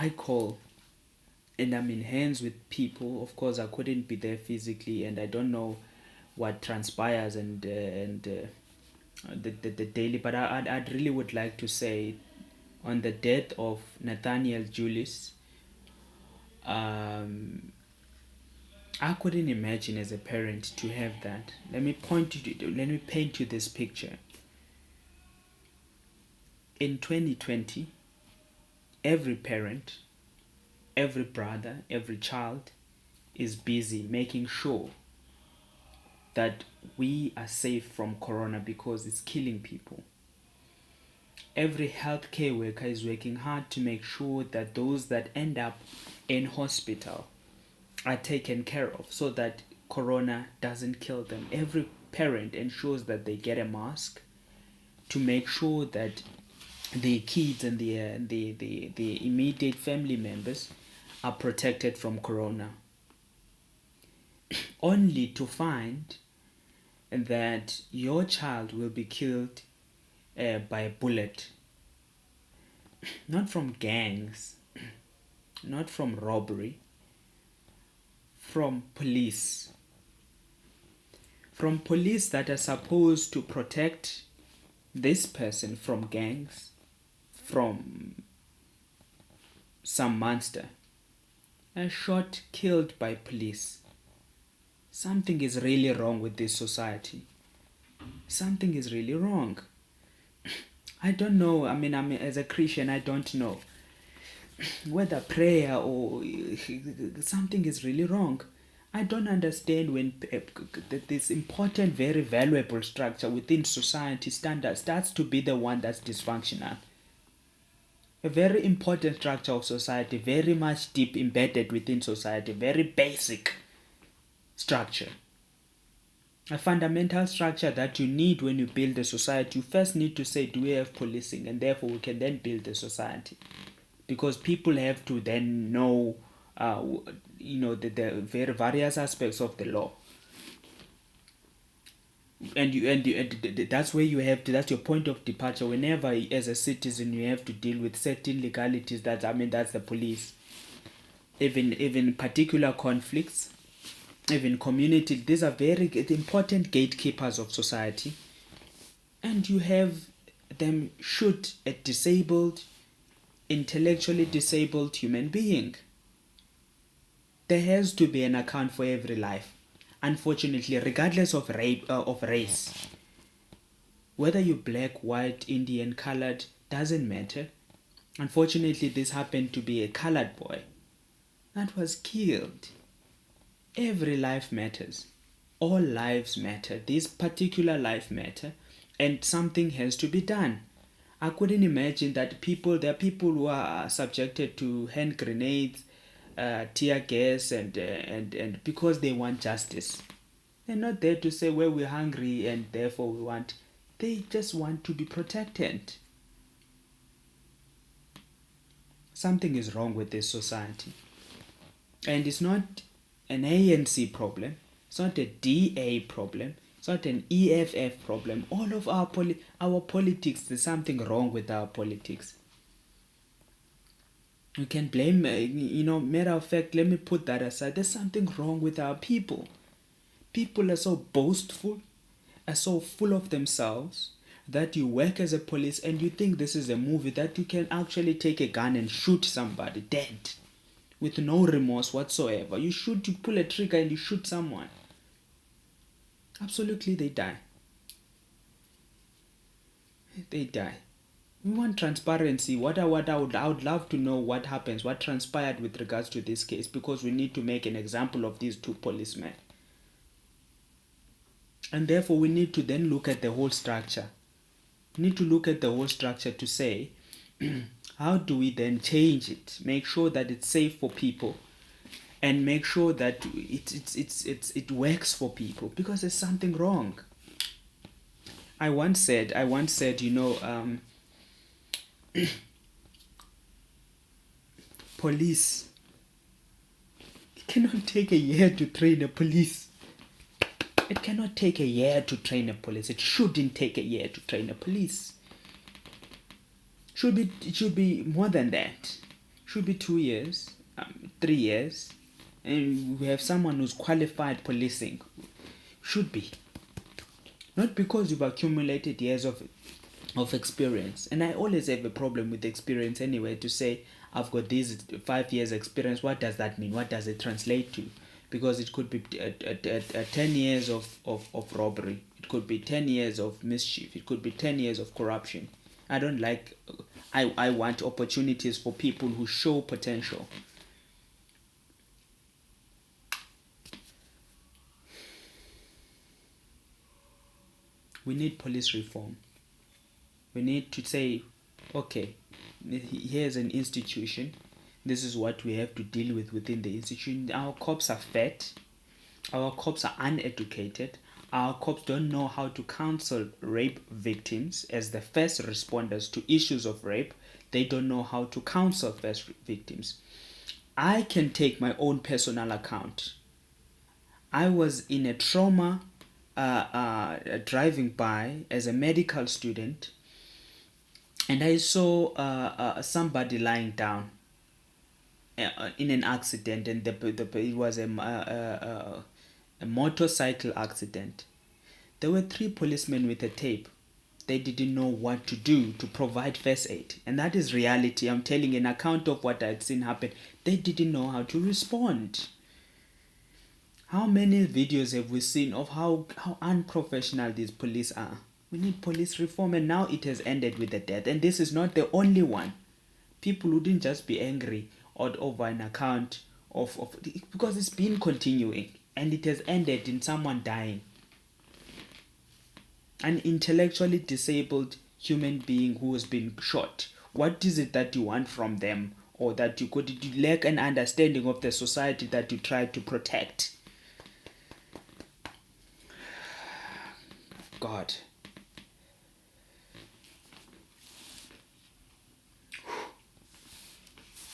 I call, and I'm in hands with people. Of course, I couldn't be there physically, and I don't know what transpires the daily. But I'd really would like to say, on the death of Nathaniel Julius, I couldn't imagine as a parent to have that. Let me paint you this picture. In 2020, every parent, every brother, every child is busy making sure that we are safe from corona because it's killing people. Every healthcare worker is working hard to make sure that those that end up in hospital are taken care of so that corona doesn't kill them. Every parent ensures that they get a mask to make sure that the kids and the immediate family members are protected from corona. Only to find that your child will be killed by a bullet. Not from gangs, not from robbery, from police. From police that are supposed to protect this person from gangs, from some monster. A shot, killed by police. Something is really wrong with this society. Something is really wrong. I don't know. I mean, as a Christian, I don't know whether prayer or something is really wrong. I don't understand when this important, very valuable structure within society starts to be the one that's dysfunctional. A very important structure of society, very much deep embedded within society, very basic structure. A fundamental structure that you need when you build a society. You first need to say, do we have policing? And therefore we can then build a society. Because people have to then know, the very various aspects of the law. And that's where you have to, that's your point of departure. Whenever as a citizen you have to deal with certain legalities, that's the police. Even particular conflicts, even community, these are very important gatekeepers of society. And you have them shoot a disabled, intellectually disabled human being. There has to be an account for every life. Unfortunately, regardless of race, whether you're black, white, Indian, colored, doesn't matter. Unfortunately, this happened to be a colored boy that was killed. Every life matters. All lives matter. This particular life matter, and something has to be done. I couldn't imagine that there are people who are subjected to hand grenades, tear gas, and because they want justice. They're not there to say, well, we're hungry and therefore we want. They just want to be protected. Something is wrong with this society. And it's not an ANC problem. It's not a DA problem. It's not an EFF problem. All of our politics, there's something wrong with our politics. You can blame, matter of fact, let me put that aside. There's something wrong with our people. People are so boastful, are so full of themselves, that you work as a police and you think this is a movie, that you can actually take a gun and shoot somebody dead with no remorse whatsoever. You pull a trigger and you shoot someone. Absolutely, they die. They die. We want transparency. I would love to know what happens, what transpired with regards to this case, because we need to make an example of these two policemen. And therefore, we need to then look at the whole structure. We need to look at the whole structure to say, how do we then change it? Make sure that it's safe for people, and make sure that it works for people, because there's something wrong. I once said, police. It cannot take a year to train a police. It cannot take a year to train a police. It shouldn't take a year to train a police. It should be more than that. Should be 2 years, 3 years, and we have someone who's qualified policing. Should be. Not because you've accumulated years of experience. And I always have a problem with experience anyway, to say I've got this 5 years experience. What does that mean? What does it translate to? Because it could be 10 years of robbery. It could be 10 years of mischief. It could be 10 years of corruption. I don't like... I want opportunities for people who show potential. We need police reform. We need to say, okay, here's an institution. This is what we have to deal with within the institution. Our cops are fat. Our cops are uneducated. Our cops don't know how to counsel rape victims as the first responders to issues of rape. They don't know how to counsel first victims. I can take my own personal account. I was in a trauma driving by as a medical student, and I saw somebody lying down in an accident, and it was a motorcycle accident. There were 3 policemen with a tape. They didn't know what to do to provide first aid, and that is reality. I'm telling an account of what I'd seen happen. They didn't know how to respond. How many videos have we seen of how unprofessional these police are? We need police reform, and now it has ended with a death. And this is not the only one. People wouldn't just be angry over an account of because it's been continuing, and it has ended in someone dying. An intellectually disabled human being who has been shot. What is it that you want from them, or that you lack an understanding of the society that you try to protect? God.